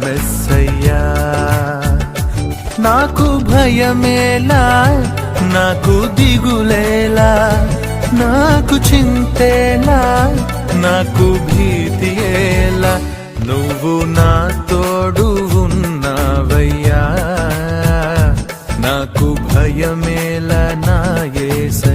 మెస్సయ్యా. నాకు భయమేలా, నాకు దిగులేలా, నాకు చింతేలా, నాకు భీతియేలా, నువ్వు నా తోడు ఉన్నావయ్యా. నాకు భయమేలా నా యేసయ్యా.